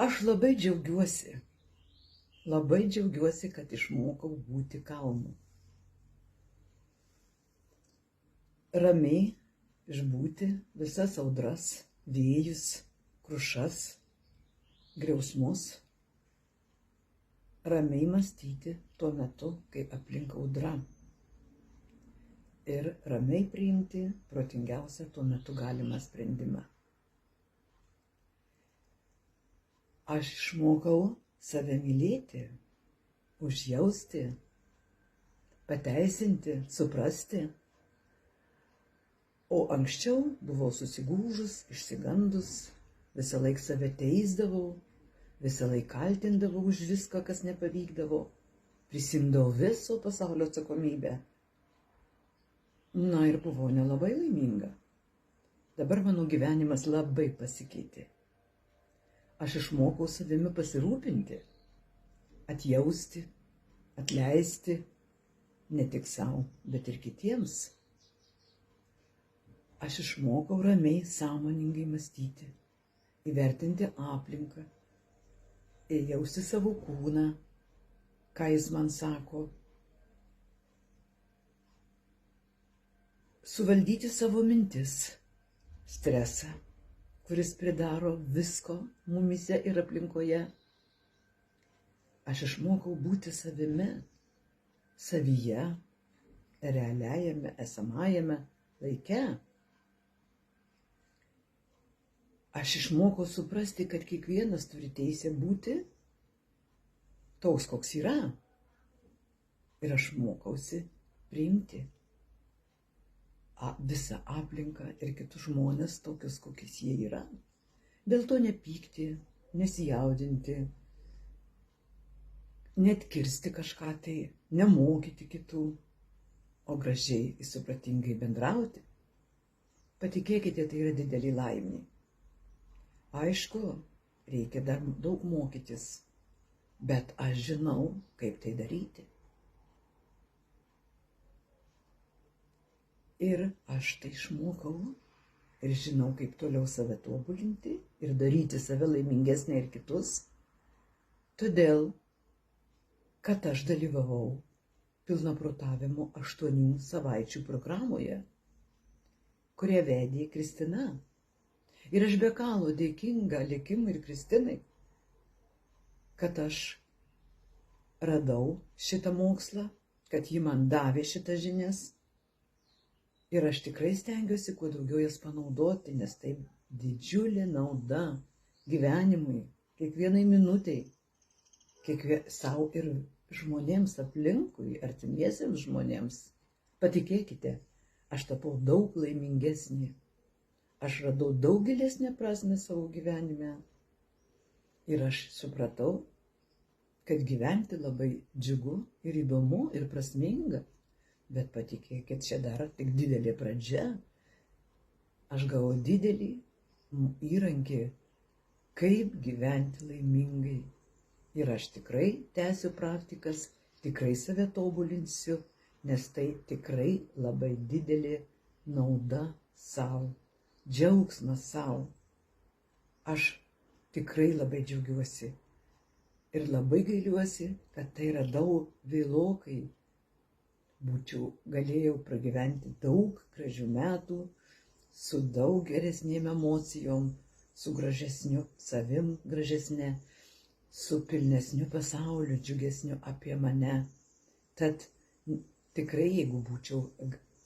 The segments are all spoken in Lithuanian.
Aš labai džiaugiuosi, kad išmokau būti kalnu. Ramiai išbūti visas audras, vėjus, krušas, griausmus. Ramiai mąstyti tuo metu, kai aplink audra. Ir ramiai priimti protingiausią tuo metu galimą sprendimą. Aš išmokau save mylėti, užjausti, pateisinti, suprasti. O anksčiau buvau susigūžus, išsigandus, visą laiką save teisdavau, visą laiką kaltindavau už viską, kas nepavykdavo, prisimdavau viso pasaulio atsakomybę. Na ir buvau nelabai laiminga. Dabar mano gyvenimas labai pasikeitė. Aš išmokau savimi pasirūpinti, atjausti, atleisti, ne tik savo, bet ir kitiems. Aš išmokau ramiai, sąmoningai mąstyti, įvertinti aplinką, jausti savo kūną, ką jis man sako, suvaldyti savo mintis, stresą, kuris pridaro visko mumyse ir aplinkoje. Aš išmokau būti savimi, savyje, realiajame, esamajame laike. Aš išmokau suprasti, kad kiekvienas turi teisę būti toks, koks yra. Ir aš mokausi priimti visą aplinką ir kitus žmonės tokius, kokius jie yra. Dėl to nepykti, nesijaudinti, net kirsti kažką tai, nemokyti kitų, o gražiai ir supratingai bendrauti. Patikėkite, tai yra didelė laimė. Aišku, reikia dar daug mokytis, bet aš žinau, kaip tai daryti. Ir aš tai išmokau ir žinau, kaip toliau save tobulinti ir daryti save laimingesnę ir kitus. Todėl, kad aš dalyvavau pilnaprotavimo 8 savaičių programoje, kurią vedė Kristina. Ir aš be galo dėkinga likimui ir Kristinai, kad aš radau šitą mokslą, kad ji man davė šitas žinias. Ir aš tikrai stengiuosi kuo daugiau jas panaudoti, nes tai didžiulė nauda gyvenimui, kiekvienai minutei, savo ir žmonėms aplinkui, artimiesiems žmonėms. Patikėkite, aš tapau daug laimingesnė. Aš radau daug gilesnę prasmę savo gyvenime. Ir aš supratau, kad gyventi labai džiugu ir įdomu ir prasminga. Bet patikėkit, čia dar tik didelė pradžia. Aš gavau didelį įrankį, kaip gyventi laimingai. Ir aš tikrai tęsiu praktikas, tikrai save tobulinsiu, nes tai tikrai labai didelė nauda savo, džiaugsmas savo. Aš tikrai labai džiaugiuosi ir labai gailiuosi, kad tai radau vėlokai. Galėjau pragyventi daug gražių metų, su daug geresnėm emocijom, su gražesniu savim gražesnė, su pilnesniu pasauliu, džiugesniu apie mane. Tad tikrai, jeigu būčiau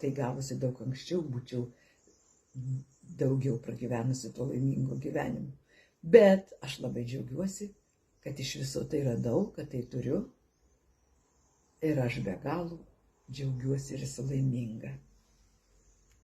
tai gavusi daug anksčiau, būčiau daugiau pragyvenusi to laimingo gyvenimo. Bet aš labai džiaugiuosi, kad iš viso tai radau, kad tai turiu. Ir aš be galo džiaugiuosi ir esu laiminga.